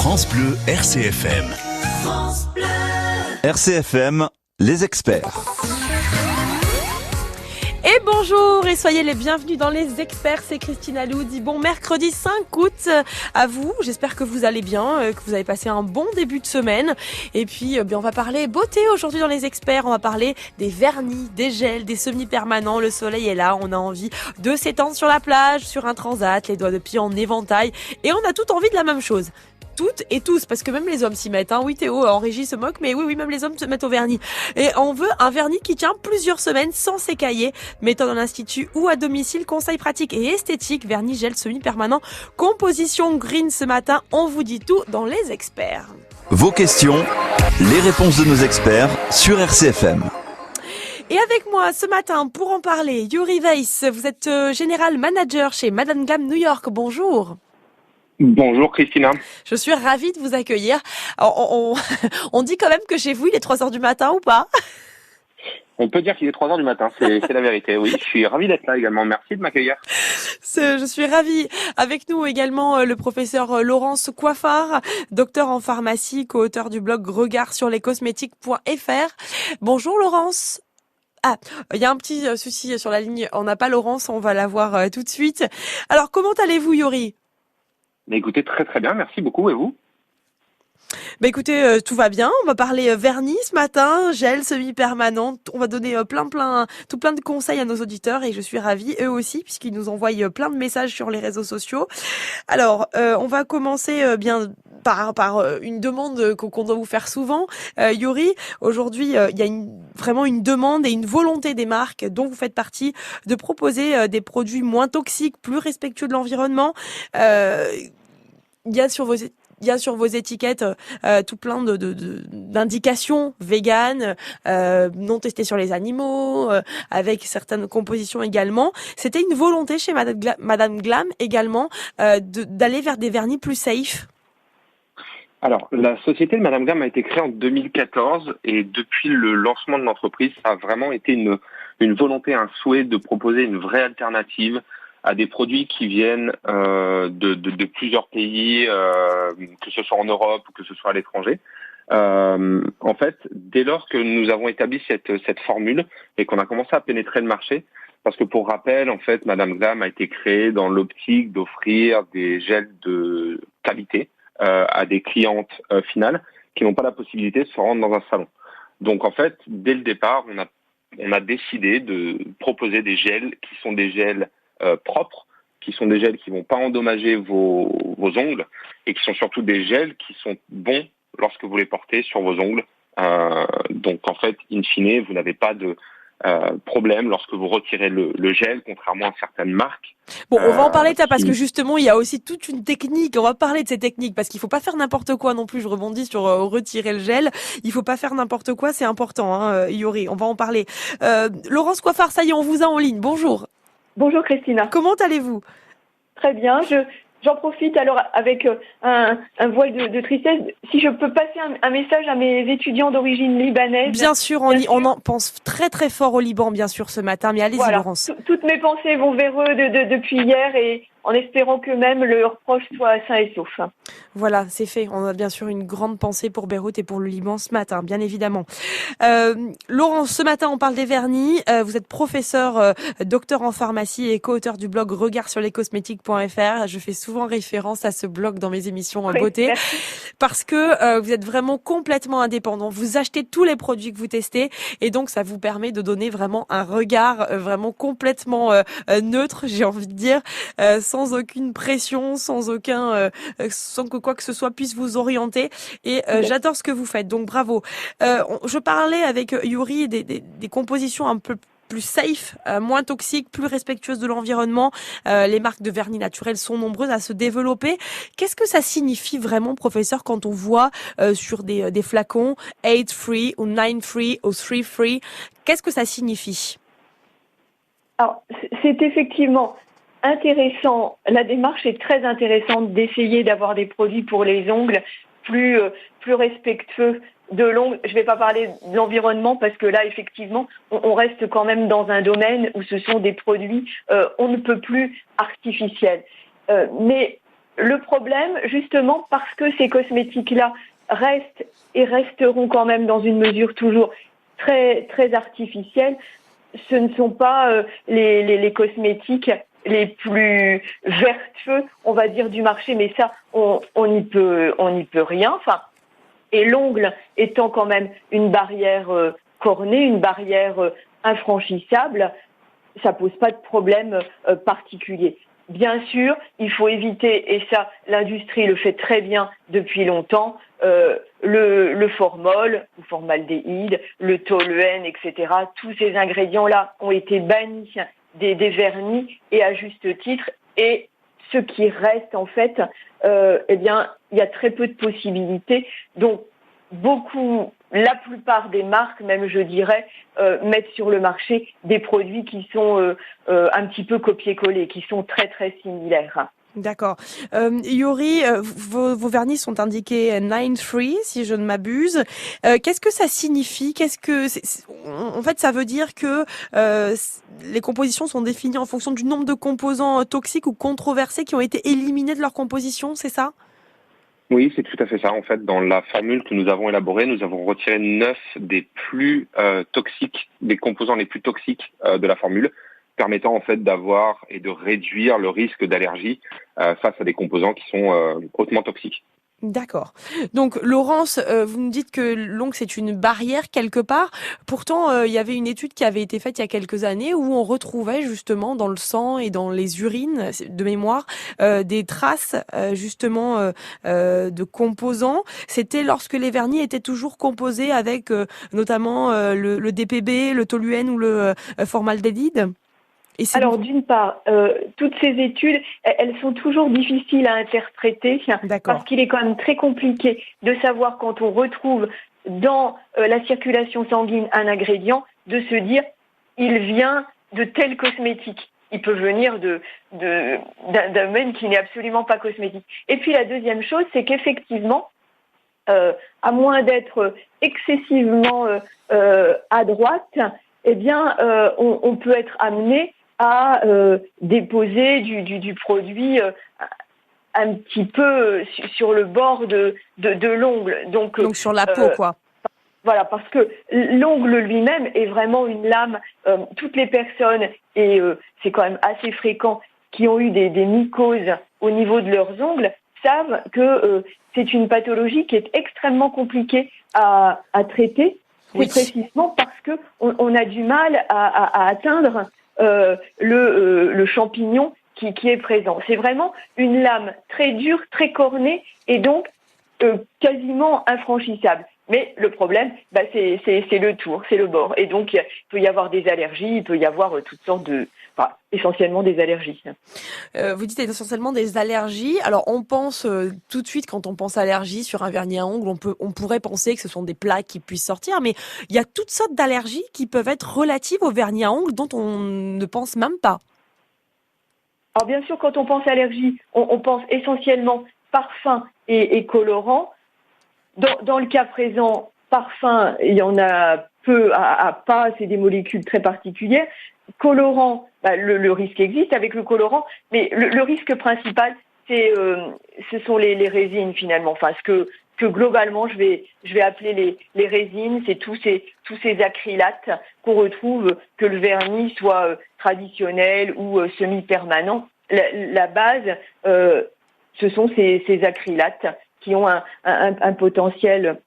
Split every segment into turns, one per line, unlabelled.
France Bleu RCFM. France Bleu. RCFM, les experts.
Et bonjour et soyez les bienvenus dans les experts, c'est Christine Aloudi. Bon mercredi 5 août à vous, j'espère que vous allez bien, que vous avez passé un bon début de semaine. Et puis on va parler beauté aujourd'hui dans les experts, on va parler des vernis, des gels, des semi-permanents. Le soleil est là, on a envie de s'étendre sur la plage, sur un transat, les doigts de pied en éventail. Et on a toutes envie de la même chose. Toutes et tous, parce que même les hommes s'y mettent. Oui, Théo, en régie se moque, mais oui, même les hommes se mettent au vernis. Et on veut un vernis qui tient plusieurs semaines sans s'écailler. Méthode en institut ou à domicile, conseils pratiques et esthétiques, vernis, gel, semi-permanent, composition green ce matin. On vous dit tout dans les experts.
Vos questions, les réponses de nos experts sur RCFM.
Et avec moi ce matin pour en parler, Yuri Weiss, vous êtes général manager chez Madame Glam New York. Bonjour.
Bonjour Christina.
Je suis ravie de vous accueillir. On dit quand même que chez vous, il est 3h du matin ou pas ?
On peut dire qu'il est 3h du matin, c'est la vérité, oui. Je suis ravi d'être là également, merci de m'accueillir.
Je suis ravie. Avec nous également le professeur Laurence Coiffard, docteur en pharmacie, co-auteur du blog Regard sur les cosmétiques.fr. Bonjour Laurence. Il y a un petit souci sur la ligne, on n'a pas Laurence, on va la voir tout de suite. Alors comment allez-vous Yuri ?
Écoutez, très très bien, merci beaucoup, et vous ?
Écoutez, tout va bien. On va parler vernis ce matin, gel semi-permanent. On va donner plein de conseils à nos auditeurs et je suis ravie, eux aussi, puisqu'ils nous envoient plein de messages sur les réseaux sociaux. Alors, on va commencer bien par une demande qu'on doit vous faire souvent. Yuri, aujourd'hui, il y a vraiment une demande et une volonté des marques dont vous faites partie de proposer des produits moins toxiques, plus respectueux de l'environnement. Il y a sur vos étiquettes tout plein d'indications véganes, non testées sur les animaux, avec certaines compositions également. C'était une volonté chez Madame Glam également d'aller vers des vernis plus safe.
Alors, la société de Madame Glam a été créée en 2014 et depuis le lancement de l'entreprise, ça a vraiment été une volonté, un souhait de proposer une vraie alternative à des produits qui viennent de plusieurs pays, que ce soit en Europe ou que ce soit à l'étranger. En fait, dès lors que nous avons établi cette formule et qu'on a commencé à pénétrer le marché, parce que pour rappel, en fait, Madame Glam a été créée dans l'optique d'offrir des gels de qualité à des clientes finales qui n'ont pas la possibilité de se rendre dans un salon. Donc en fait, dès le départ, on a décidé de proposer des gels qui sont des gels propres, qui sont des gels qui vont pas endommager vos ongles et qui sont surtout des gels qui sont bons lorsque vous les portez sur vos ongles. Donc en fait, in fine, vous n'avez pas de problème lorsque vous retirez le gel, contrairement à certaines marques.
Bon, on va en parler de ça parce que justement, il y a aussi toute une technique. On va parler de ces techniques parce qu'il faut pas faire n'importe quoi non plus. Je rebondis sur retirer le gel. Il faut pas faire n'importe quoi, c'est important, Yuri. On va en parler. Laurence Coiffard, ça y est, on vous a en ligne. Bonjour.
Bonjour Christina.
Comment allez-vous ?
Très bien. J'en profite alors avec un voile de tristesse. Si je peux passer un message à mes étudiants d'origine libanaise.
Bien sûr, on en pense très très fort au Liban, bien sûr, ce matin. Mais allez-y,
voilà.
Laurence.
Toutes mes pensées vont vers eux depuis hier et en espérant que même leurs proches soient sains et saufs.
Voilà, c'est fait. On a bien sûr une grande pensée pour Beyrouth et pour le Liban ce matin, bien évidemment. Laurence, ce matin, on parle des vernis. Vous êtes professeur, docteur en pharmacie et co-auteur du blog Regard sur les cosmétiques.fr. Je fais souvent référence à ce blog dans mes émissions en beauté.
Merci.
Parce que vous êtes vraiment complètement indépendant. Vous achetez tous les produits que vous testez et donc ça vous permet de donner vraiment un regard vraiment complètement neutre, j'ai envie de dire, sans aucune pression, sans que quoi que ce soit puisse vous orienter. Et j'adore ce que vous faites, donc bravo. Je parlais avec Yuri des compositions un peu plus safe, moins toxiques, plus respectueuses de l'environnement. Les marques de vernis naturels sont nombreuses à se développer. Qu'est-ce que ça signifie vraiment, professeur, quand on voit sur des flacons 8 free ou 9 free ou 3 free? Qu'est-ce que ça signifie?
Alors, c'est effectivement intéressant. La démarche est très intéressante d'essayer d'avoir des produits pour les ongles plus respectueux de l'ongle. Je ne vais pas parler de l'environnement parce que là, effectivement, on reste quand même dans un domaine où ce sont des produits on ne peut plus artificiels. Mais le problème, justement, parce que ces cosmétiques-là restent et resteront quand même dans une mesure toujours très, très artificielle, ce ne sont pas les cosmétiques les plus vertueux, on va dire, du marché, mais ça, on n'y peut rien. Enfin, et l'ongle étant quand même une barrière cornée, une barrière infranchissable, ça pose pas de problème particulier. Bien sûr, il faut éviter, et ça, l'industrie le fait très bien depuis longtemps, le formol, ou formaldéhyde, le toluène, etc. Tous ces ingrédients-là ont été bannis des vernis, et à juste titre. Et ce qui reste, en fait, eh bien, il y a très peu de possibilités. Donc, la plupart des marques, même je dirais, mettent sur le marché des produits qui sont un petit peu copier-coller, qui sont très très similaires.
D'accord. Yuri, vos vernis sont indiqués 9-3, si je ne m'abuse. Qu'est-ce que ça signifie? En fait, ça veut dire que les compositions sont définies en fonction du nombre de composants toxiques ou controversés qui ont été éliminés de leur composition, c'est ça?
Oui, c'est tout à fait ça. En fait, dans la formule que nous avons élaborée, nous avons retiré 9 des plus toxiques, des composants les plus toxiques de la formule, permettant en fait d'avoir et de réduire le risque d'allergie face à des composants qui sont hautement toxiques.
D'accord. Donc Laurence, vous me dites que l'ongle c'est une barrière quelque part. Pourtant, il y avait une étude qui avait été faite il y a quelques années où on retrouvait justement dans le sang et dans les urines de mémoire des traces justement de composants. C'était lorsque les vernis étaient toujours composés avec notamment le DPB, le toluène ou le formaldéhyde.
Alors, d'une part, toutes ces études, elles sont toujours difficiles à interpréter parce qu'il est quand même très compliqué de savoir quand on retrouve dans la circulation sanguine un ingrédient, de se dire il vient de tel cosmétique. Il peut venir d'un domaine qui n'est absolument pas cosmétique. Et puis la deuxième chose, c'est qu'effectivement, à moins d'être excessivement à droite, eh bien, on peut être amené à déposer du produit un petit peu sur le bord de l'ongle. Donc
sur la peau, quoi.
Voilà, parce que l'ongle lui-même est vraiment une lame. Toutes les personnes, et c'est quand même assez fréquent, qui ont eu des mycoses au niveau de leurs ongles, savent que c'est une pathologie qui est extrêmement compliquée à traiter. C'est précisément parce que on a du mal à atteindre le champignon qui est présent. C'est vraiment une lame très dure, très cornée et donc quasiment infranchissable. Mais le problème, c'est le tour, c'est le bord. Et donc, il peut y avoir des allergies, il peut y avoir toutes sortes essentiellement des allergies.
Vous dites essentiellement des allergies. Alors, on pense tout de suite, quand on pense allergie sur un vernis à ongles, on pourrait penser que ce sont des plaques qui puissent sortir, mais il y a toutes sortes d'allergies qui peuvent être relatives au vernis à ongles dont on ne pense même pas.
Alors, bien sûr, quand on pense allergie, on pense essentiellement parfum et colorant. Dans le cas présent, parfum, il y en a peu à pas, c'est des molécules très particulières. Colorant, le risque existe avec le colorant, mais le risque principal, ce sont les résines finalement. Enfin, ce que globalement je vais appeler les résines, c'est tous ces acrylates qu'on retrouve, que le vernis soit traditionnel ou semi-permanent. La base, ce sont ces acrylates qui ont un potentiel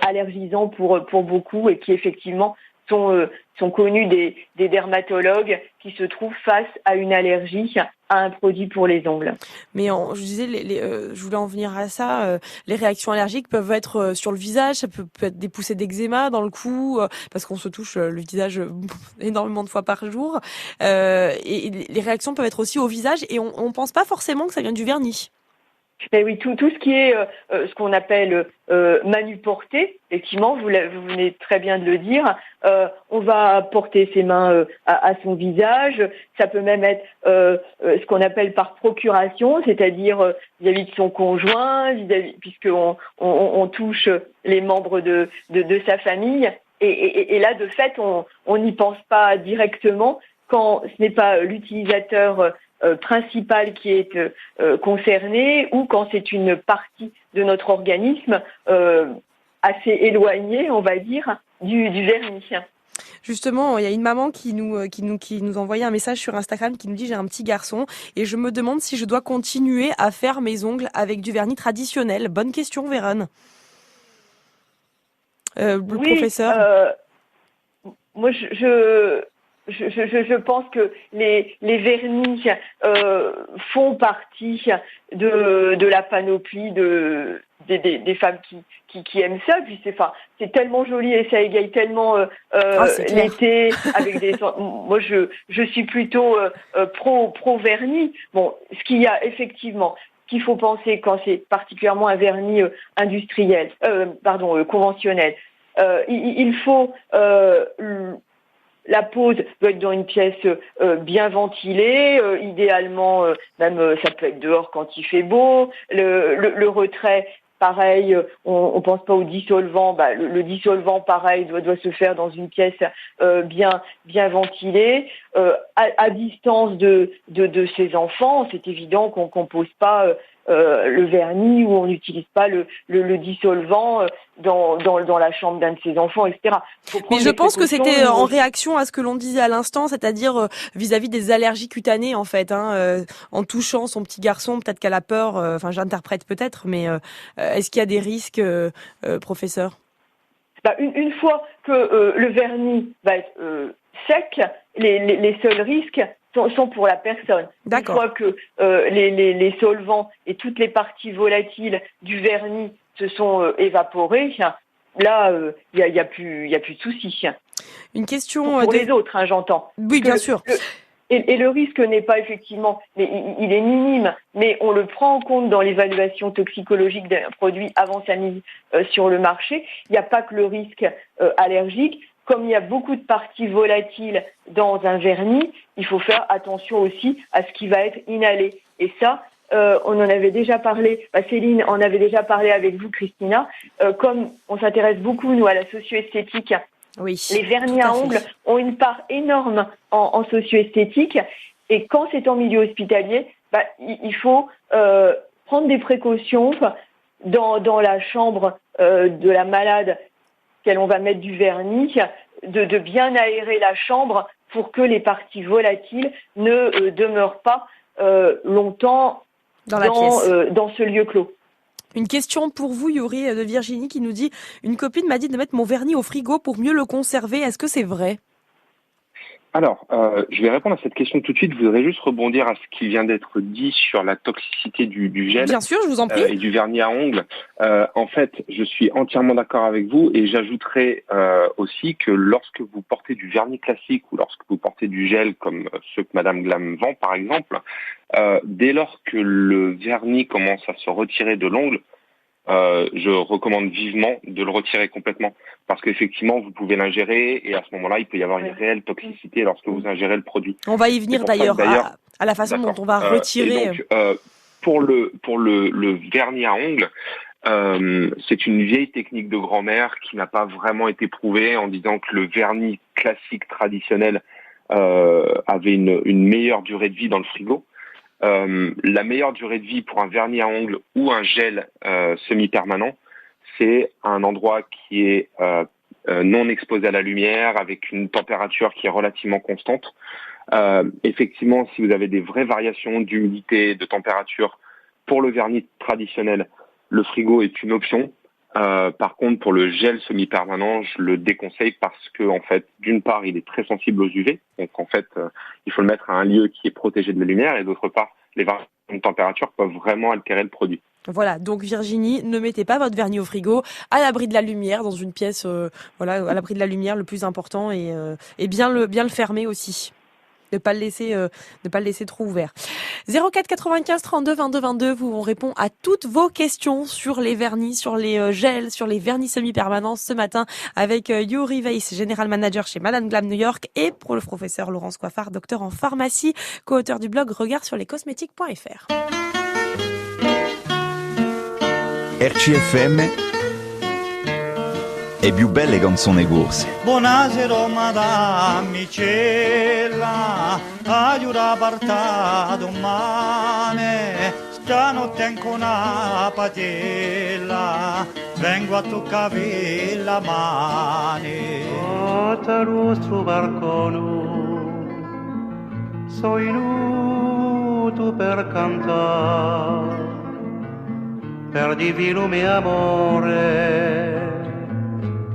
allergisant pour beaucoup et qui effectivement sont connus des dermatologues qui se trouvent face à une allergie à un produit pour les ongles.
Mais je disais, je voulais en venir à ça. Les réactions allergiques peuvent être sur le visage, ça peut être des poussées d'eczéma dans le cou, parce qu'on se touche le visage énormément de fois par jour. Et les réactions peuvent être aussi au visage, et on pense pas forcément que ça vient du vernis.
Mais oui, tout ce qui est ce qu'on appelle manuporté, effectivement, vous venez très bien de le dire, on va porter ses mains à son visage, ça peut même être ce qu'on appelle par procuration, c'est-à-dire vis-à-vis de son conjoint, puisqu'on on touche les membres de sa famille, et là, de fait, on n'y pense pas directement quand ce n'est pas l'utilisateur principale qui est concernée ou quand c'est une partie de notre organisme assez éloignée, on va dire, du vernis.
Justement, il y a une maman qui nous envoyait un message sur Instagram qui nous dit: j'ai un petit garçon et je me demande si je dois continuer à faire mes ongles avec du vernis traditionnel. Bonne question, Vérone. Le professeur.
Moi, je pense que les vernis font partie de la panoplie des femmes qui aiment ça. Puis c'est tellement joli et ça égaye tellement l'été avec des. Moi, je suis plutôt pro vernis. Bon, ce qu'il y a effectivement, qu'il faut penser quand c'est particulièrement un vernis industriel, conventionnel. Il faut la pose doit être dans une pièce bien ventilée, idéalement même ça peut être dehors quand il fait beau. Le retrait, pareil, on pense pas au dissolvant. Le dissolvant, pareil, doit se faire dans une pièce bien ventilée, à distance de ses enfants. C'est évident qu'on pose pas le vernis ou on n'utilise pas le dissolvant dans la chambre d'un de ses enfants, etc.
Mais je pense que c'était en réaction à ce que l'on disait à l'instant, c'est-à-dire vis-à-vis des allergies cutanées, en fait. En touchant son petit garçon, peut-être qu'elle a peur, j'interprète peut-être, mais est-ce qu'il y a des risques, professeur ?
Une fois que le vernis va être sec, les seuls risques sont pour la personne.
D'accord.
Une fois que les solvants et toutes les parties volatiles du vernis se sont évaporés, là, il y a plus de souci.
Une question
pour les autres, j'entends.
Oui, bien sûr.
Et le risque n'est pas effectivement, mais il est minime, mais on le prend en compte dans l'évaluation toxicologique d'un produit avant sa mise sur le marché. Il n'y a pas que le risque allergique. Comme il y a beaucoup de parties volatiles dans un vernis, il faut faire attention aussi à ce qui va être inhalé. Et ça, on en avait déjà parlé, Céline en avait déjà parlé avec vous, Christina. Comme on s'intéresse beaucoup, nous, à la socio-esthétique,
oui,
les vernis à ongles ont une part énorme en socio-esthétique. Et quand c'est en milieu hospitalier, il faut prendre des précautions dans la chambre de la malade qu'elle on va mettre du vernis, de bien aérer la chambre pour que les parties volatiles ne demeurent pas longtemps dans ce lieu clos.
Une question pour vous, Yuri, de Virginie, qui nous dit: une copine m'a dit de mettre mon vernis au frigo pour mieux le conserver. Est-ce que c'est vrai ?
Alors, je vais répondre à cette question tout de suite. Je voudrais juste rebondir à ce qui vient d'être dit sur la toxicité du gel.
Bien sûr, je vous en prie.
Et du vernis à ongles. En fait, je suis entièrement d'accord avec vous et j'ajouterais aussi que lorsque vous portez du vernis classique ou lorsque vous portez du gel comme ceux que Madame Glam vend par exemple, dès lors que le vernis commence à se retirer de l'ongle, je recommande vivement de le retirer complètement parce qu'effectivement vous pouvez l'ingérer et à ce moment-là il peut y avoir une réelle toxicité lorsque vous ingérez le produit.
On va y venir d'ailleurs à la façon dont on va retirer.
Donc, pour le vernis à ongles, c'est une vieille technique de grand-mère qui n'a pas vraiment été prouvée en disant que le vernis classique traditionnel avait une meilleure durée de vie dans le frigo. La meilleure durée de vie pour un vernis à ongles ou un gel semi-permanent, c'est un endroit qui est non exposé à la lumière, avec une température qui est relativement constante. Effectivement, si vous avez des vraies variations d'humidité, de température, pour le vernis traditionnel, le frigo est une option. Par contre, pour le gel semi-permanent, je le déconseille parce que, en fait, d'une part, il est très sensible aux UV. Donc, en fait, il faut le mettre à un lieu qui est protégé de la lumière. Et d'autre part, les variations de température peuvent vraiment altérer le produit.
Voilà. Donc, Virginie, ne mettez pas votre vernis au frigo, à l'abri de la lumière, dans une pièce, à l'abri de la lumière, le plus important, et bien le fermer aussi. Ne pas le laisser trop ouvert. 04 95 32 22 22, on répond à toutes vos questions sur les vernis, sur les gels, sur les vernis semi-permanents ce matin avec Yuri Weiss, General Manager chez Madame Glam New York, et pour le professeur Laurence Coiffard, docteur en pharmacie, co-auteur du blog Regard sur les cosmétiques.fr.
RCFM è più belle canzoni corse.
Buonasera madamicella, aiuta parta domani, stanotte anche una patella, vengo a toccare la mani. Sotto il nostro balcone, sono venuto per cantare, per divino mio amore,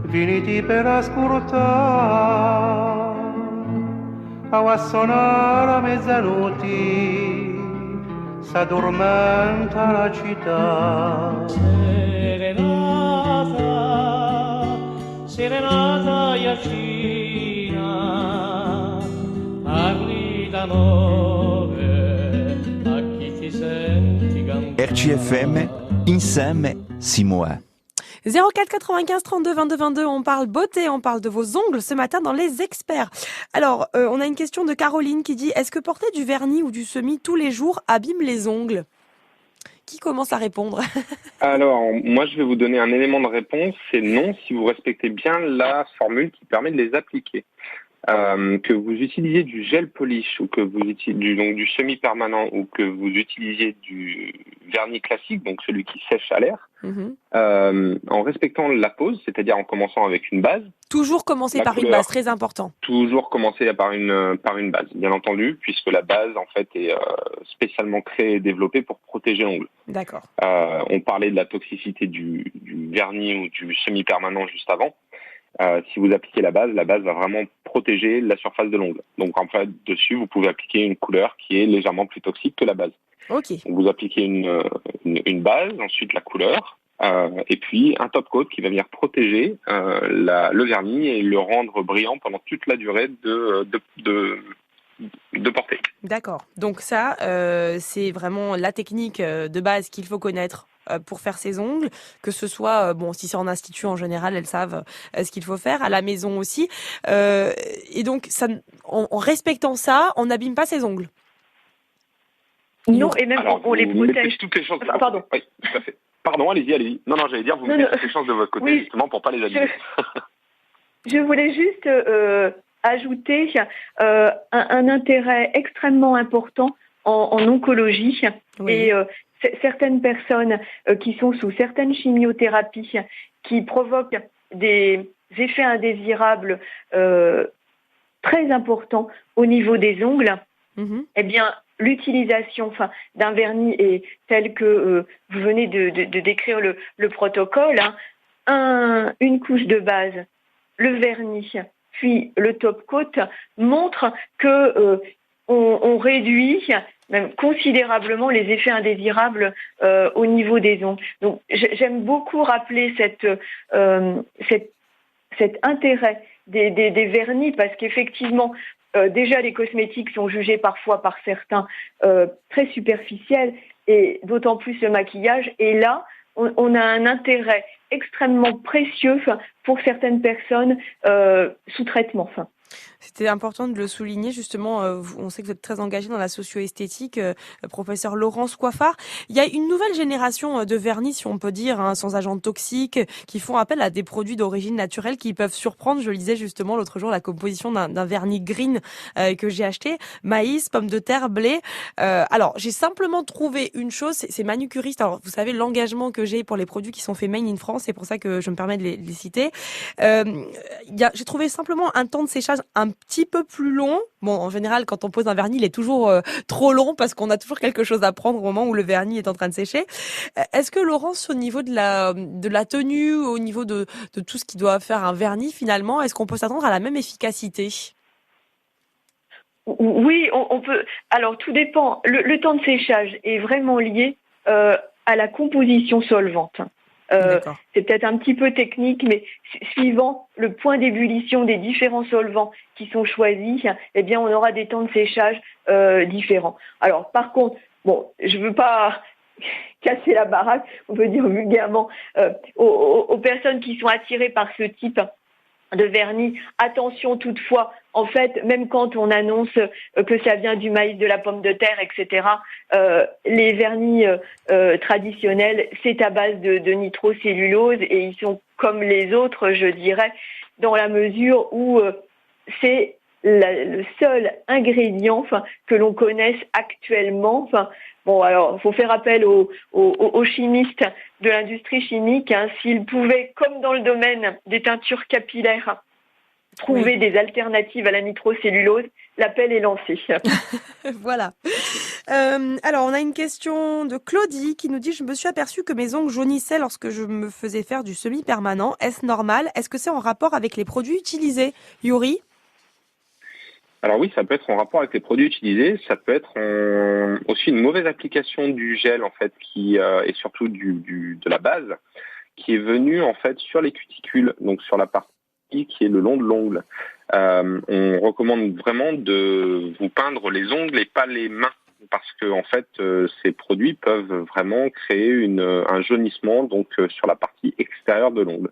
finiti per ascoltare, a suonare a mezzanotte, s'addormenta la città. Serenata, serenata Iacina, parli d'amore a chi ti senti cantare.
RCFM, insieme si muove.
04 95 32 22 22, on parle beauté, on parle de vos ongles ce matin dans Les Experts. Alors, on a une question de Caroline qui dit « Est-ce que porter du vernis ou du semis tous les jours abîme les ongles ?» Qui commence à répondre?
Alors, moi, je vais vous donner un élément de réponse. C'est non, si vous respectez bien la formule qui permet de les appliquer. Que vous utilisiez du gel polish ou que vous utilisiez donc du semi-permanent ou que vous utilisiez du vernis classique, donc celui qui sèche à l'air, en respectant la pose, c'est-à-dire en commençant avec une base.
Toujours commencer par une base, très important.
Toujours commencer par une base, bien entendu, puisque la base en fait est spécialement créée et développée pour protéger l'ongle.
D'accord.
On parlait de la toxicité du vernis ou du semi-permanent juste avant. Si vous appliquez la base va vraiment protéger la surface de l'ongle. Donc en fait, dessus, vous pouvez appliquer une couleur qui est légèrement plus toxique que la base.
Ok.
Donc, vous appliquez une base, ensuite la couleur, et puis un top coat qui va venir protéger le vernis et le rendre brillant pendant toute la durée de portée.
D'accord. Donc ça, c'est vraiment la technique de base qu'il faut connaître pour faire ses ongles, que ce soit, si c'est en institut en général, elles savent ce qu'il faut faire, à la maison aussi. Et donc, ça, en respectant ça, on n'abîme pas ses ongles.
Non, et même
alors,
on les protège.
Toutes les chances de
Pardon.
Oui, tout à fait. Pardon, allez-y. Non, j'allais dire, vous mettez toutes les chances de votre côté, justement, pour pas les abîmer.
Je voulais juste ajouter un intérêt extrêmement important en oncologie. Oui. Et certaines personnes qui sont sous certaines chimiothérapies qui provoquent des effets indésirables très importants au niveau des ongles, eh bien, l'utilisation d'un vernis est tel que vous venez de décrire le protocole, une couche de base, le vernis, puis le top coat, montre que on réduit même considérablement les effets indésirables au niveau des ongles. Donc j'aime beaucoup rappeler cet intérêt des vernis, parce qu'effectivement, déjà les cosmétiques sont jugés parfois par certains très superficiels, et d'autant plus le maquillage. Et là, on a un intérêt extrêmement précieux pour certaines personnes sous traitement.
C'était important de le souligner, justement. On sait que vous êtes très engagé dans la socio-esthétique, professeur Laurence Coiffard. Il y a une nouvelle génération de vernis, si on peut dire, sans agents toxiques, qui font appel à des produits d'origine naturelle qui peuvent surprendre. Je lisais justement l'autre jour la composition d'un vernis green que j'ai acheté. Maïs, pommes de terre, blé. Alors, j'ai simplement trouvé une chose, c'est manucuriste. Alors, vous savez l'engagement que j'ai pour les produits qui sont faits made in France, c'est pour ça que je me permets de les citer. J'ai trouvé simplement un temps de séchage un petit peu plus long. Bon, en général, quand on pose un vernis, il est toujours trop long parce qu'on a toujours quelque chose à prendre au moment où le vernis est en train de sécher. Est-ce que, Laurence, au niveau de la tenue, au niveau de tout ce qui doit faire un vernis, finalement, est-ce qu'on peut s'attendre à la même efficacité ?
Oui, on peut. Alors, tout dépend. Le temps de séchage est vraiment lié à la composition solvante. C'est peut-être un petit peu technique, mais suivant le point d'ébullition des différents solvants qui sont choisis, eh bien, on aura des temps de séchage différents. Alors, par contre, je veux pas casser la baraque, on peut dire vulgairement, aux personnes qui sont attirées par ce type de vernis. Attention toutefois, en fait, même quand on annonce que ça vient du maïs, de la pomme de terre, etc., les vernis traditionnels, c'est à base de nitrocellulose et ils sont comme les autres, je dirais, dans la mesure où c'est le seul ingrédient que l'on connaisse actuellement. Bon, alors, il faut faire appel aux chimistes de l'industrie chimique. S'ils pouvaient, comme dans le domaine des teintures capillaires, trouver des alternatives à la nitrocellulose, l'appel est lancé.
Voilà. Alors, on a une question de Claudie qui nous dit « Je me suis aperçue que mes ongles jaunissaient lorsque je me faisais faire du semi-permanent. Est-ce normal ? Est-ce que c'est en rapport avec les produits utilisés ?» Yuri ?
Alors oui, ça peut être en rapport avec les produits utilisés, ça peut être aussi une mauvaise application du gel en fait, qui et surtout de la base, qui est venue en fait sur les cuticules, donc sur la partie qui est le long de l'ongle. On recommande vraiment de vous peindre les ongles et pas les mains, parce que en fait, ces produits peuvent vraiment créer un jaunissement donc sur la partie extérieure de l'ongle.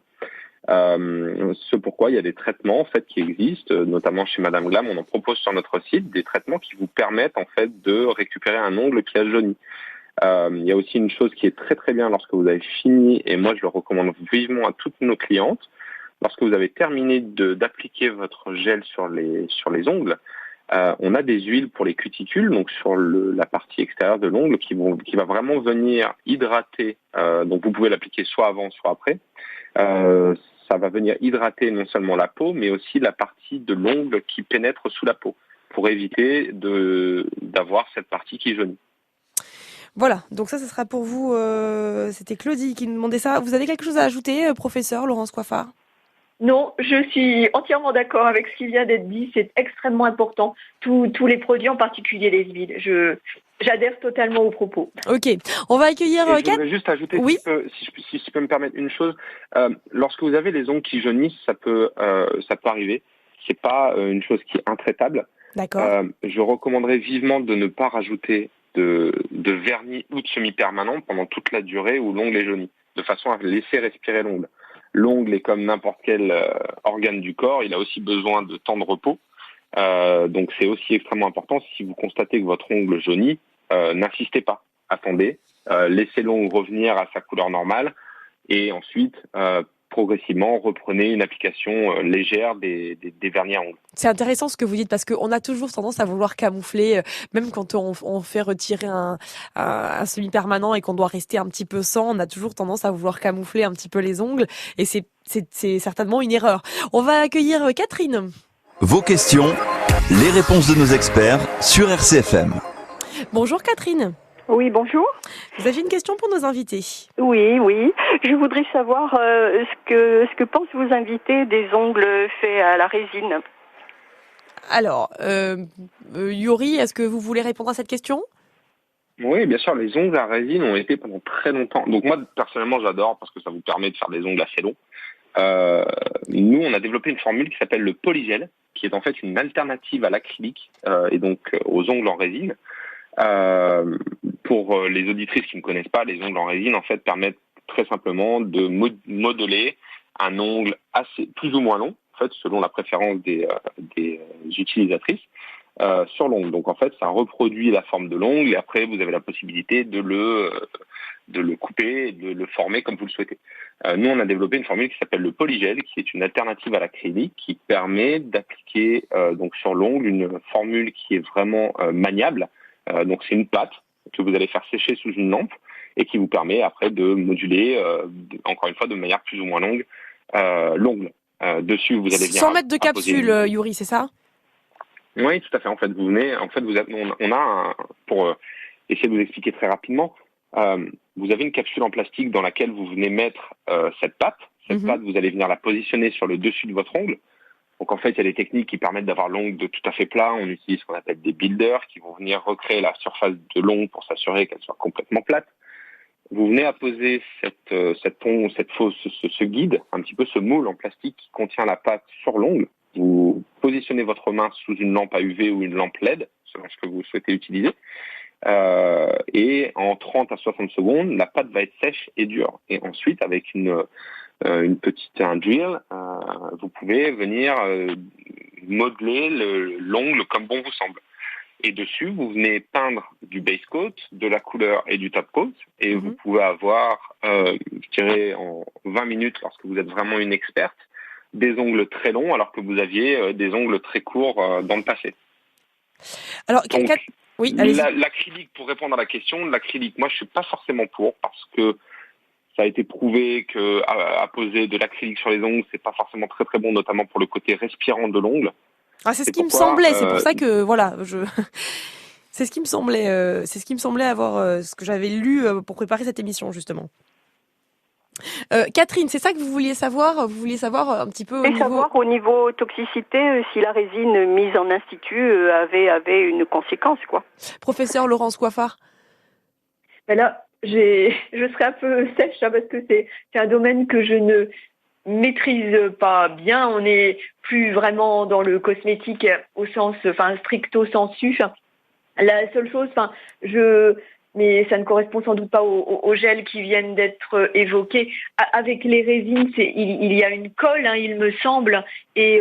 Ce pourquoi il y a des traitements en fait qui existent, notamment chez Madame Glam, on en propose sur notre site des traitements qui vous permettent en fait de récupérer un ongle qui a jauni. Il y a aussi une chose qui est très très bien lorsque vous avez fini, et moi je le recommande vivement à toutes nos clientes, lorsque vous avez terminé d'appliquer votre gel sur les ongles, on a des huiles pour les cuticules, donc sur la partie extérieure de l'ongle, qui va vraiment venir hydrater. Donc vous pouvez l'appliquer soit avant, soit après. Ça va venir hydrater non seulement la peau, mais aussi la partie de l'ongle qui pénètre sous la peau, pour éviter d'avoir cette partie qui jaunit.
Voilà, donc ça, ce sera pour vous. C'était Claudie qui nous demandait ça. Vous avez quelque chose à ajouter, professeur Laurence Coiffard ?
Non, je suis entièrement d'accord avec ce qui vient d'être dit. C'est extrêmement important. Tous les produits, en particulier les huiles. J'adhère totalement aux propos.
Ok, on va accueillir
je voudrais juste ajouter,
oui.
si je peux me permettre une chose. Lorsque vous avez les ongles qui jaunissent, ça peut arriver. C'est pas une chose qui est intraitable.
D'accord.
Je recommanderais vivement de ne pas rajouter de vernis ou de semi-permanent pendant toute la durée où l'ongle est jauni, de façon à laisser respirer l'ongle. L'ongle est comme n'importe quel organe du corps, il a aussi besoin de temps de repos. Donc c'est aussi extrêmement important. Si vous constatez que votre ongle jaunit, n'insistez pas, attendez, laissez l'ongle revenir à sa couleur normale et ensuite progressivement reprenez une application légère des vernis à ongles.
C'est intéressant ce que vous dites parce qu'on a toujours tendance à vouloir camoufler, même quand on fait retirer un semi-permanent et qu'on doit rester un petit peu sans, on a toujours tendance à vouloir camoufler un petit peu les ongles et c'est certainement une erreur. On va accueillir Catherine.
Vos questions, les réponses de nos experts sur RCFM.
Bonjour Catherine.
Oui, bonjour.
Vous avez une question pour nos invités?
Oui. Je voudrais savoir ce que pensent vos invités des ongles faits à la résine.
Alors, Yuri, est-ce que vous voulez répondre à cette question?
Oui, bien sûr, les ongles à résine ont été pendant très longtemps. Donc moi, personnellement, j'adore parce que ça vous permet de faire des ongles assez longs. Nous, on a développé une formule qui s'appelle le polygel, qui est en fait une alternative à l'acrylique et donc aux ongles en résine. Pour les auditrices qui ne connaissent pas, les ongles en résine en fait permettent très simplement de modeler un ongle plus ou moins long, en fait, selon la préférence des utilisatrices, sur l'ongle. Donc en fait, ça reproduit la forme de l'ongle et après vous avez la possibilité de le couper et de le former comme vous le souhaitez. Nous, on a développé une formule qui s'appelle le polygel, qui est une alternative à l'acrylique, qui permet d'appliquer donc sur l'ongle une formule qui est vraiment maniable. Donc c'est une pâte que vous allez faire sécher sous une lampe et qui vous permet après de moduler, encore une fois, de manière plus ou moins longue, l'ongle. Dessus, vous allez venir
100 mètres de capsule, Yuri, c'est ça?
Oui, tout à fait. En fait, on a pour essayer de vous expliquer très rapidement, vous avez une capsule en plastique dans laquelle vous venez mettre cette pâte. Cette pâte, vous allez venir la positionner sur le dessus de votre ongle. Donc en fait, il y a des techniques qui permettent d'avoir l'ongle de tout à fait plat. On utilise ce qu'on appelle des builders qui vont venir recréer la surface de l'ongle pour s'assurer qu'elle soit complètement plate. Vous venez à poser ce guide, un petit peu ce moule en plastique qui contient la pâte sur l'ongle. Vous positionnez votre main sous une lampe à UV ou une lampe LED, selon ce que vous souhaitez utiliser. Et en 30 à 60 secondes, la pâte va être sèche et dure. Et ensuite, avec une un drill, vous pouvez venir modeler l'ongle comme bon vous semble. Et dessus, vous venez peindre du base coat, de la couleur et du top coat. Et vous pouvez avoir, je dirais, en 20 minutes, lorsque vous êtes vraiment une experte, des ongles très longs alors que vous aviez des ongles très courts dans le passé.
Alors,
Donc,
oui, allez-y.
l'acrylique, pour répondre à la question, l'acrylique, moi, je suis pas forcément pour parce que ça a été prouvé que apposer de l'acrylique sur les ongles, c'est pas forcément très très bon, notamment pour le côté respirant de l'ongle.
Ah, c'est ce qui me semblait, c'est pour ça que voilà, c'est ce qui me semblait avoir ce que j'avais lu pour préparer cette émission justement. Catherine, c'est ça que vous vouliez savoir un petit peu
au niveau toxicité si la résine mise en institut avait une conséquence, quoi.
Professeur Laurence Coiffard.
Ben là, je serais un peu sèche parce que c'est un domaine que je ne maîtrise pas bien. On n'est plus vraiment dans le cosmétique au sens, stricto sensu. La seule chose, mais ça ne correspond sans doute pas aux gels qui viennent d'être évoqués. Avec les résines, il y a une colle, il me semble, et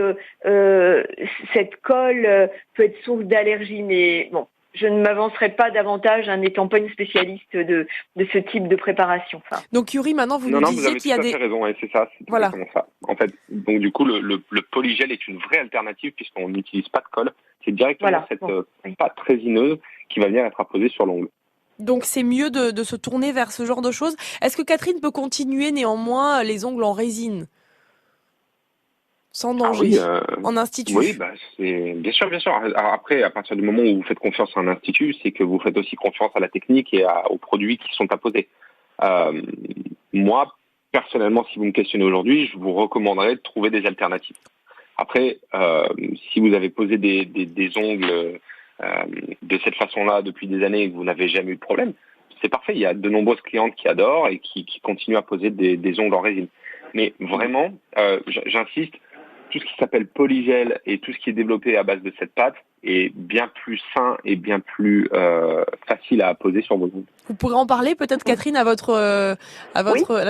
cette colle peut être source d'allergie. Mais bon, je ne m'avancerai pas davantage, n'étant pas une spécialiste de ce type de préparation.
Donc Yuri, maintenant vous nous disiez qu'il y a des...
vous avez tout à fait raison, c'est ça, c'est exactement ça. En fait, donc du coup, le polygel est une vraie alternative puisqu'on n'utilise pas de colle. C'est directement cette pâte résineuse qui va venir être apposée sur l'ongle.
Donc c'est mieux de se tourner vers ce genre de choses. Est-ce que Catherine peut continuer néanmoins les ongles en résine sans danger en institut?
Oui, c'est bien sûr. Alors après, à partir du moment où vous faites confiance à un institut, c'est que vous faites aussi confiance à la technique et aux produits qui sont apposés. Moi, personnellement, si vous me questionnez aujourd'hui, je vous recommanderais de trouver des alternatives. Après, si vous avez posé des ongles de cette façon-là depuis des années et que vous n'avez jamais eu de problème, c'est parfait. Il y a de nombreuses clientes qui adorent et qui continuent à poser des ongles en résine. Mais vraiment, j'insiste, tout ce qui s'appelle polygel et tout ce qui est développé à base de cette pâte est bien plus sain et bien plus facile à apposer sur vos ongles.
Vous pourrez en parler peut-être, Catherine, à la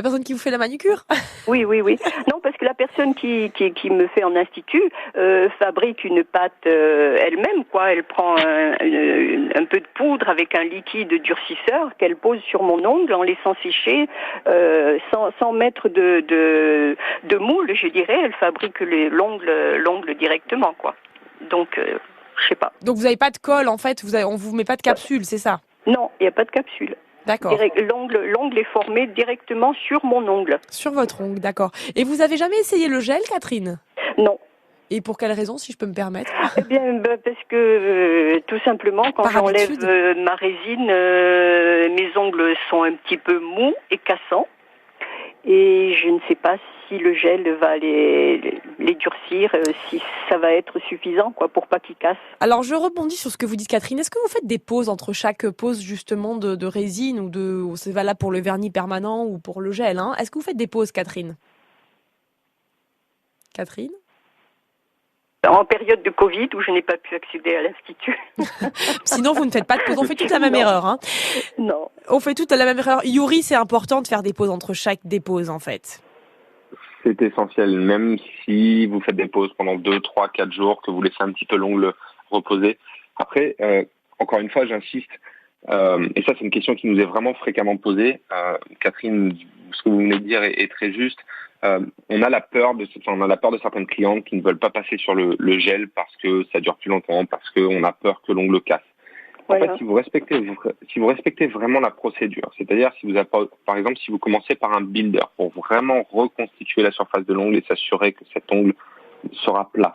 personne qui vous fait la manicure?
Oui. Non, parce que la personne qui me fait en institut fabrique une pâte elle-même, quoi. Elle prend un peu de poudre avec un liquide durcisseur qu'elle pose sur mon ongle en laissant sécher sans mettre de moule, je dirais. Elle fabrique l'ongle directement, quoi. Donc, je sais pas.
Donc vous n'avez pas de colle, en fait, on vous met pas de capsule, c'est ça?
Non, il n'y a pas de capsule.
D'accord.
L'ongle est formé directement sur mon ongle.
Sur votre ongle, d'accord. Et vous avez jamais essayé le gel, Catherine?
Non.
Et pour quelle raison, si je peux me permettre?
Eh bien, parce que tout simplement, quand j'enlève ma résine, mes ongles sont un petit peu mous et cassants. Et je ne sais pas si le gel va les durcir, si ça va être suffisant, quoi, pour pas qu'ils cassent.
Alors, je rebondis sur ce que vous dites, Catherine. Est-ce que vous faites des pauses entre chaque pause, justement, de résine ou c'est valable pour le vernis permanent ou pour le gel, Est-ce que vous faites des pauses, Catherine? Catherine?
En période de Covid, où je n'ai pas pu accéder à l'Institut.
Sinon, vous ne faites pas de pause. On fait toute la même erreur,
Non.
On fait toute la même erreur. Yuri, c'est important de faire des pauses entre chaque dépose, en fait.
C'est essentiel, même si vous faites des pauses pendant 2, 3, 4 jours, que vous laissez un petit peu l'ongle reposer. Après, encore une fois, j'insiste, et ça c'est une question qui nous est vraiment fréquemment posée. Catherine, ce que vous venez de dire est très juste. On a la peur de certaines clientes qui ne veulent pas passer sur le gel parce que ça dure plus longtemps, parce qu'on a peur que l'ongle casse.
Voilà.
En fait, si vous respectez vraiment la procédure, c'est-à-dire par exemple, si vous commencez par un builder pour vraiment reconstituer la surface de l'ongle et s'assurer que cet ongle sera plat,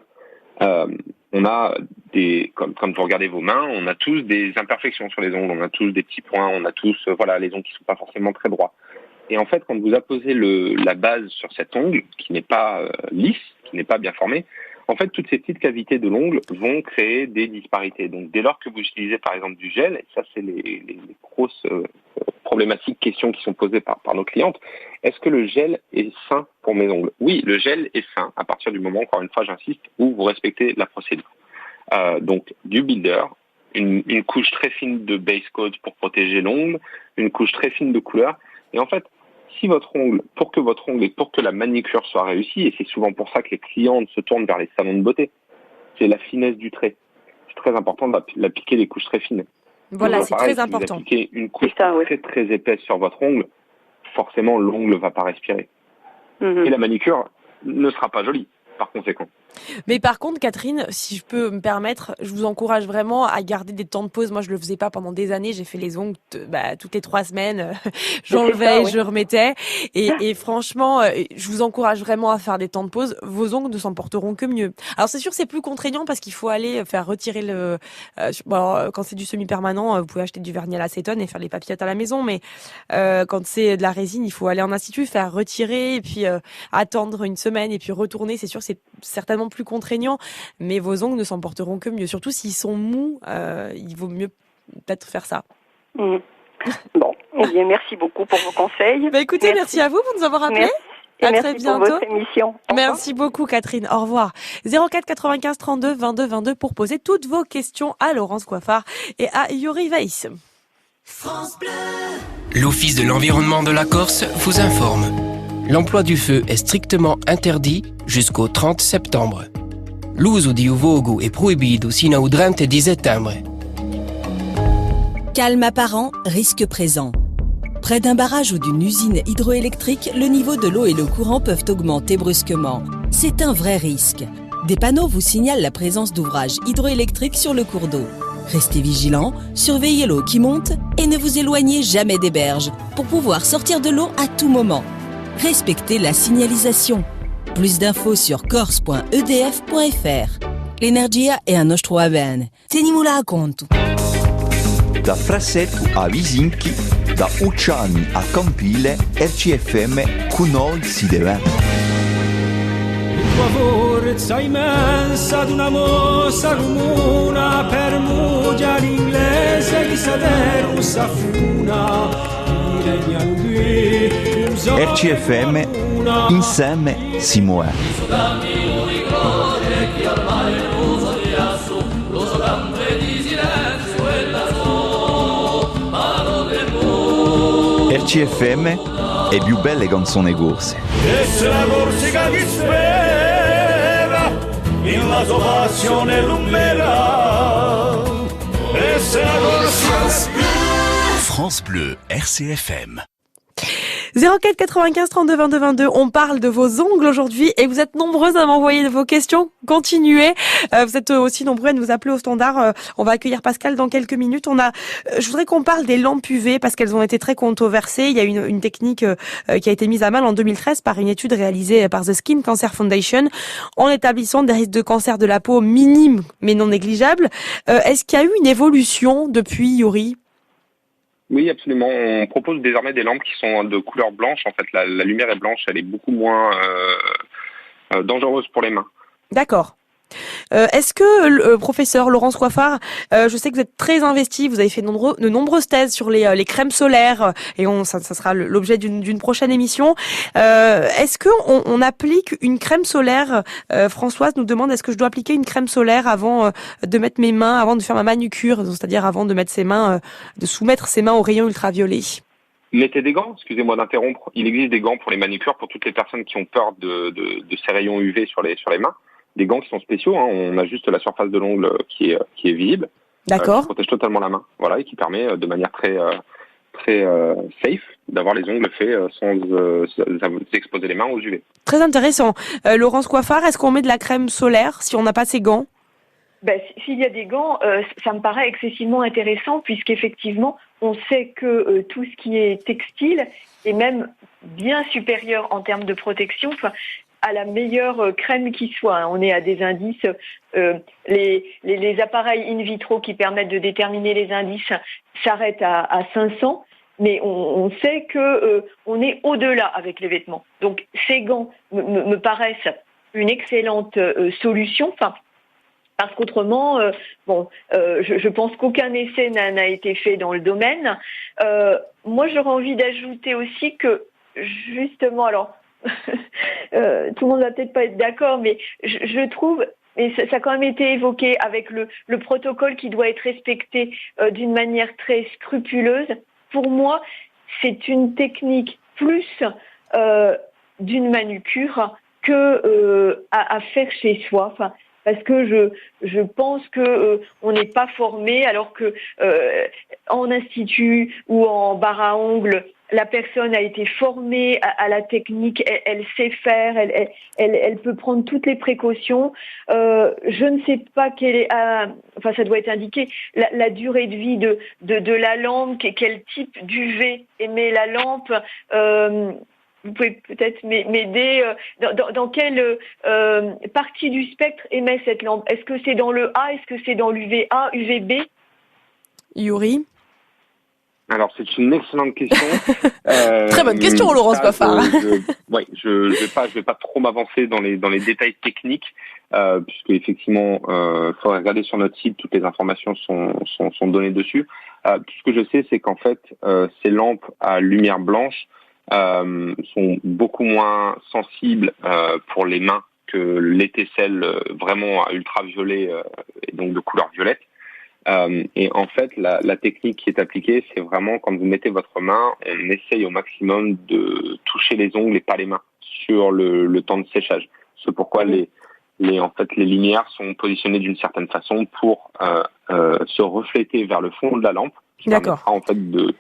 on a comme vous regardez vos mains, on a tous des imperfections sur les ongles, on a tous des petits points, on a tous les ongles qui sont pas forcément très droits. Et en fait, quand vous apposez la base sur cet ongle, qui n'est pas lisse, qui n'est pas bien formé, en fait, toutes ces petites cavités de l'ongle vont créer des disparités. Donc, dès lors que vous utilisez, par exemple, du gel, et ça, c'est les grosses problématiques, questions qui sont posées par nos clientes, est-ce que le gel est sain pour mes ongles? Oui, le gel est sain à partir du moment, encore une fois, j'insiste, où vous respectez la procédure. Donc, du builder, une couche très fine de base coat pour protéger l'ongle, une couche très fine de couleur. Et en fait, pour que votre ongle et pour que la manicure soit réussie, et c'est souvent pour ça que les clientes se tournent vers les salons de beauté, c'est la finesse du trait. C'est très important d'appliquer des couches très fines.
Voilà,
Donc,
c'est
pareil,
très
si vous
important.
appliquez une couche
oui.
très très épaisse sur votre ongle, forcément l'ongle va pas respirer. Et la manicure ne sera pas jolie, par conséquent.
Mais par contre, Catherine, si je peux me permettre, je vous encourage vraiment à garder des temps de pause. Moi, je le faisais pas pendant des années. J'ai fait les ongles toutes les 3 semaines. J'enlevais, je remettais. Et franchement, je vous encourage vraiment à faire des temps de pause. Vos ongles ne s'en porteront que mieux. Alors, c'est sûr, c'est plus contraignant parce qu'il faut aller faire retirer quand c'est du semi-permanent, vous pouvez acheter du vernis à l'acétone et faire les papillotes à la maison. Mais quand c'est de la résine, il faut aller en institut, faire retirer et puis attendre une semaine et puis retourner. C'est sûr, c'est certainement plus contraignant, mais vos ongles ne s'en porteront que mieux. Surtout s'ils sont mous, il vaut mieux peut-être faire ça.
Bon, eh bien, merci beaucoup pour vos conseils.
Écoutez, merci à vous pour nous avoir appelés.
Merci.
À très bientôt.
Pour votre émission.
Merci beaucoup, Catherine. Au revoir. 04 95 32 22 22 pour poser toutes vos questions à Laurence Coiffard et à Yuri Weiss.
France Bleu. L'Office de l'environnement de la Corse vous informe. L'emploi du feu est strictement interdit jusqu'au 30 septembre. L'uso di uvogo è proibito sino au 30 di settembre.
Calme apparent, risque présent. Près d'un barrage ou d'une usine hydroélectrique, le niveau de l'eau et le courant peuvent augmenter brusquement. C'est un vrai risque. Des panneaux vous signalent la présence d'ouvrages hydroélectriques sur le cours d'eau. Restez vigilants, surveillez l'eau qui monte et ne vous éloignez jamais des berges pour pouvoir sortir de l'eau à tout moment. Respectez la signalisation. Plus d'infos sur corse.edf.fr. L'energia è a nostro avene. Tenimula a conto.
Da Frassetto a Visinchi, da Ucciani a Campile, RCFM con noi si deve.
Tua forza immensa d'una mossa comuna per mugia l'inglese di sedere un safuna.
RCFM insieme si muove. RCFM è più belle canzoni corse.
E se la Corsica ti spera in la sua passione lumera. E se la Corsica
France Bleu, RCFM.
04 95 32 22 22. On parle de vos ongles aujourd'hui et vous êtes nombreuses à m'envoyer vos questions. Continuez. Vous êtes aussi nombreux à nous appeler au standard. On va accueillir Pascal dans quelques minutes. Je voudrais qu'on parle des lampes UV parce qu'elles ont été très controversées. Il y a une technique qui a été mise à mal en 2013 par une étude réalisée par The Skin Cancer Foundation en établissant des risques de cancer de la peau minimes mais non négligeables. Est-ce qu'il y a eu une évolution depuis, Yuri ?
Oui, absolument. On propose désormais des lampes qui sont de couleur blanche. En fait, la lumière est blanche, elle est beaucoup moins dangereuse pour les mains.
D'accord. Est-ce que le professeur Laurence Coiffard, je sais que vous êtes très investi, vous avez fait de nombreuses thèses sur les crèmes solaires et ça sera l'objet d'une prochaine émission. Est-ce que on applique une crème solaire? Françoise nous demande est-ce que je dois appliquer une crème solaire avant de mettre mes mains, avant de faire ma manucure, c'est-à-dire avant de mettre de soumettre ses mains aux rayons ultraviolets?
Mettez des gants, excusez-moi d'interrompre. Il existe des gants pour les manucures pour toutes les personnes qui ont peur de ces rayons UV sur les mains. Des gants qui sont spéciaux, hein. On a juste la surface de l'ongle qui est visible.
D'accord.
Qui protège totalement la main. Voilà, et qui permet de manière très safe d'avoir les ongles faits sans exposer les mains aux UV.
Très intéressant. Laurence Coiffard, est-ce qu'on met de la crème solaire si on n'a pas ces gants?
S'il y a des gants, ça me paraît excessivement intéressant puisqu'effectivement, on sait que tout ce qui est textile est même bien supérieur en termes de protection à la meilleure crème qui soit. On est à des indices, les appareils in vitro qui permettent de déterminer les indices s'arrêtent à 500, mais on sait que on est au-delà avec les vêtements. Donc ces gants me paraissent une excellente solution. Parce qu'autrement, je pense qu'aucun essai n'a été fait dans le domaine. Moi, j'aurais envie d'ajouter aussi que, justement, alors, tout le monde va peut-être pas être d'accord, mais je trouve, et ça a quand même été évoqué avec le protocole qui doit être respecté d'une manière très scrupuleuse. Pour moi, c'est une technique plus d'une manucure que à faire chez soi. Enfin, parce que je pense que on n'est pas formé, alors que en institut ou en bar à ongles, la personne a été formée à la technique, elle sait faire, elle peut prendre toutes les précautions. Je ne sais pas quelle est, enfin ça doit être indiqué, la durée de vie de la lampe, quel type d'UV émet la lampe. Vous pouvez peut-être m'aider dans quelle partie du spectre émet cette lampe? Est-ce que c'est dans le A? Est-ce que c'est dans l'UVA, UVB?
Yuri?
Alors, c'est une excellente question.
Très bonne question, Laurence Coiffard.
Je vais pas trop m'avancer dans les détails techniques, puisque effectivement, faudrait regarder sur notre site, toutes les informations sont données dessus. Tout ce que je sais, c'est qu'en fait, ces lampes à lumière blanche sont beaucoup moins sensibles pour les mains que l'étincelle vraiment à ultraviolet et donc de couleur violette. Et en fait, la technique qui est appliquée, c'est vraiment quand vous mettez votre main, on essaye au maximum de toucher les ongles et pas les mains sur le temps de séchage. C'est pourquoi les lumières sont positionnées d'une certaine façon pour se refléter vers le fond de la lampe, qui permettra en fait de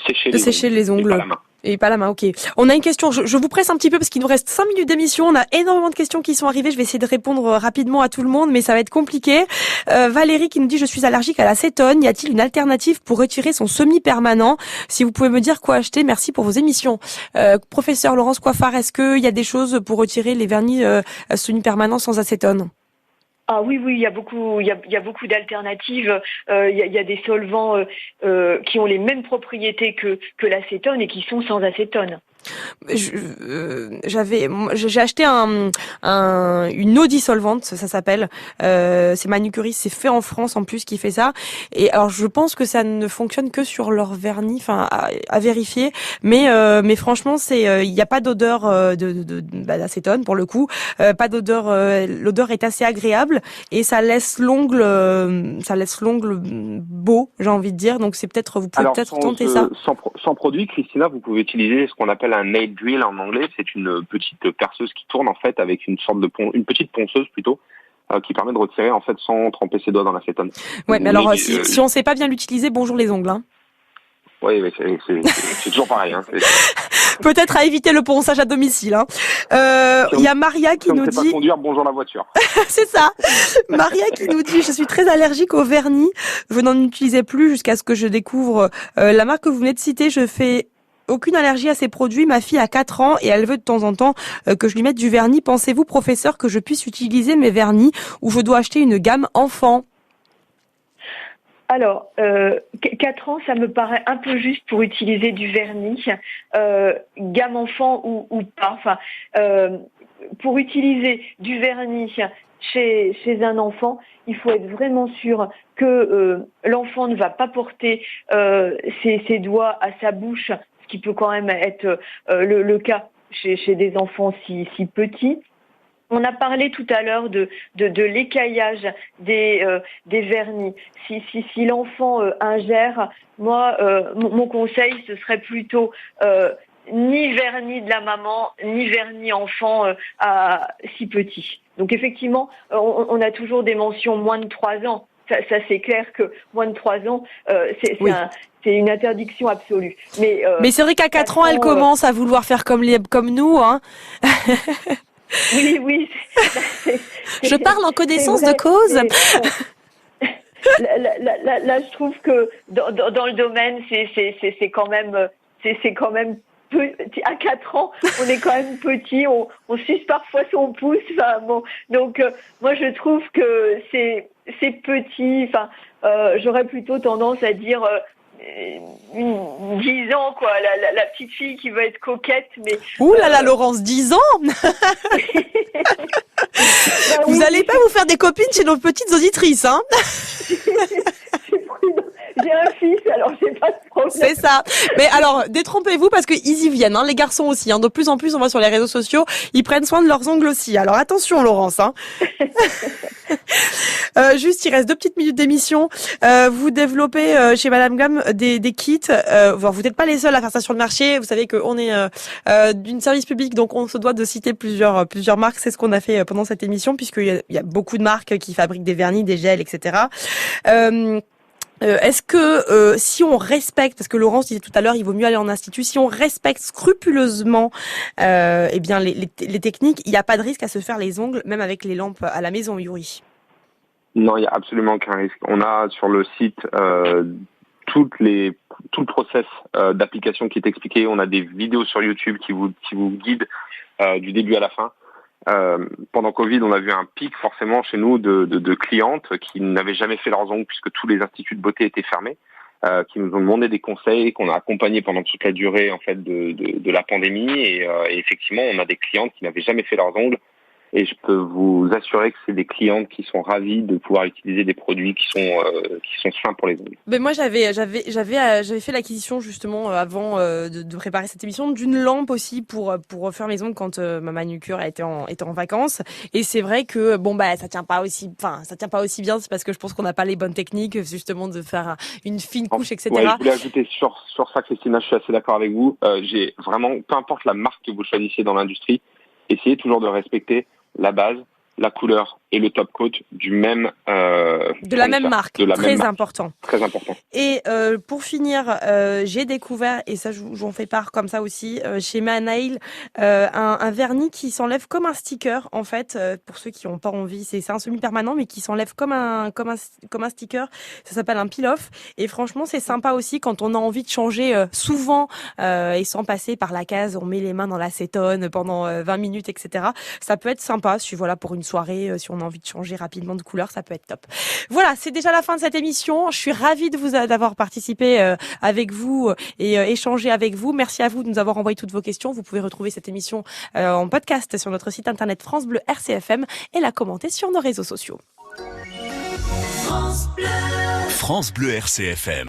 sécher les ongles et pas la main.
Et pas la main, ok. On a une question, je vous presse un petit peu parce qu'il nous reste 5 minutes d'émission. On a énormément de questions qui sont arrivées. Je vais essayer de répondre rapidement à tout le monde, mais ça va être compliqué. Valérie qui nous dit « Je suis allergique à l'acétone. Y a-t-il une alternative pour retirer son semi-permanent ?» Si vous pouvez me dire quoi acheter, merci pour vos émissions. Professeur Laurence Coiffard, est-ce qu'il y a des choses pour retirer les vernis semi-permanents sans acétone?
Ah oui, il y a beaucoup d'alternatives. Il y a des solvants qui ont les mêmes propriétés que l'acétone et qui sont sans acétone.
J'ai acheté une eau dissolvante, ça s'appelle. C'est Manucuris, c'est fait en France en plus qui fait ça. Et alors je pense que ça ne fonctionne que sur leur vernis, enfin à vérifier. Mais franchement, il n'y a pas d'odeur d'acétone pour le coup. Pas d'odeur. L'odeur est assez agréable et ça laisse l'ongle beau, j'ai envie de dire. Donc c'est peut-être, vous pouvez peut-être tenter ça.
Sans produit, Christina, vous pouvez utiliser ce qu'on appelle un nail drill en anglais. C'est une petite perceuse qui tourne en fait avec une sorte de une petite ponceuse plutôt, qui permet de retirer en fait sans tremper ses doigts dans l'acétone.
Ouais, mais alors si on sait pas bien l'utiliser, bonjour les ongles. Hein.
Oui, mais c'est toujours pareil. Hein.
Peut-être à éviter le ponçage à domicile. Hein. Il y a Maria qui nous dit.
Pas conduire, bonjour la voiture.
C'est ça. Maria qui nous dit, je suis très allergique au vernis. Je n'en utilisais plus jusqu'à ce que je découvre la marque que vous venez de citer. Je fais aucune allergie à ces produits. Ma fille a 4 ans et elle veut de temps en temps que je lui mette du vernis. Pensez-vous, professeur, que je puisse utiliser mes vernis ou je dois acheter une gamme enfant?
Alors, 4 ans, ça me paraît un peu juste pour utiliser du vernis, gamme enfant ou pas. Enfin, pour utiliser du vernis chez un enfant, il faut être vraiment sûr que l'enfant ne va pas porter ses doigts à sa bouche, ce qui peut quand même être le cas chez des enfants si petits. On a parlé tout à l'heure de l'écaillage des vernis. Si l'enfant ingère, moi, mon conseil, ce serait plutôt ni vernis de la maman, ni vernis enfant à si petit. Donc effectivement, on a toujours des mentions moins de 3 ans. Ça c'est clair que moins de 3 ans, c'est une interdiction absolue. Mais
c'est vrai qu'à 4 ans, elle commence à vouloir faire comme nous, hein.
Oui.
Je parle en connaissance de cause.
Là, je trouve que dans le domaine, c'est quand même petit. À 4 ans, on est quand même petit. On suce parfois son pouce. Enfin, bon, donc moi, je trouve que c'est petit. Enfin, j'aurais plutôt tendance à dire 10 ans, quoi, la petite fille qui veut être coquette, mais...
Ouh là là, Laurence, 10 ans. Vous allez pas vous faire des copines chez nos petites auditrices, hein?
J'ai un fils, alors j'ai pas de problème.
C'est ça. Mais alors, détrompez-vous parce qu'ils y viennent, hein, les garçons aussi. Hein. De plus en plus, on voit sur les réseaux sociaux, ils prennent soin de leurs ongles aussi. Alors attention, Laurence. Hein. Juste, il reste 2 petites minutes d'émission. Vous développez chez Madame Gamme des kits. Vous n'êtes pas les seuls à faire ça sur le marché. Vous savez qu'on est d'une service public, donc on se doit de citer plusieurs marques. C'est ce qu'on a fait pendant cette émission, puisqu'il y a beaucoup de marques qui fabriquent des vernis, des gels, etc. Est-ce que si on respecte, parce que Laurence disait tout à l'heure, il vaut mieux aller en institut, si on respecte scrupuleusement eh bien les techniques, il n'y a pas de risque à se faire les ongles, même avec les lampes à la maison, Yuri?
Non, il n'y a absolument aucun risque. On a sur le site tout le process d'application qui est expliqué. On a des vidéos sur YouTube qui vous guident du début à la fin. Pendant Covid, on a vu un pic forcément chez nous de clientes qui n'avaient jamais fait leurs ongles puisque tous les instituts de beauté étaient fermés, qui nous ont demandé des conseils, qu'on a accompagnés pendant toute la durée en fait de la pandémie et effectivement, on a des clientes qui n'avaient jamais fait leurs ongles. Et je peux vous assurer que c'est des clientes qui sont ravies de pouvoir utiliser des produits qui sont sains pour les ongles.
Mais moi, j'avais fait l'acquisition justement avant de préparer cette émission d'une lampe aussi pour faire mes ongles quand ma manucure était en vacances. Et c'est vrai que ça tient pas aussi bien. C'est parce que je pense qu'on n'a pas les bonnes techniques justement de faire une fine couche, etc.
Ouais, je voulais ajouter sur ça, Christina, je suis assez d'accord avec vous. J'ai vraiment, peu importe la marque que vous choisissiez dans l'industrie, essayez toujours de respecter la base, la couleur et le top coat du même
de la même marque, très important.
Très important.
Et pour finir, j'ai découvert, et ça j'en fais part comme ça aussi, chez Manail, un vernis qui s'enlève comme un sticker en fait, pour ceux qui n'ont pas envie, c'est un semi-permanent mais qui s'enlève comme un sticker. Ça s'appelle un peel-off et franchement c'est sympa aussi quand on a envie de changer souvent et sans passer par la case, on met les mains dans l'acétone pendant 20 minutes, etc. Ça peut être sympa pour une soirée, si on a envie de changer rapidement de couleur, ça peut être top. Voilà, c'est déjà la fin de cette émission. Je suis ravie d'avoir participé avec vous et échangé avec vous. Merci à vous de nous avoir envoyé toutes vos questions. Vous pouvez retrouver cette émission en podcast sur notre site internet France Bleu RCFM et la commenter sur nos réseaux sociaux.
France Bleu RCFM.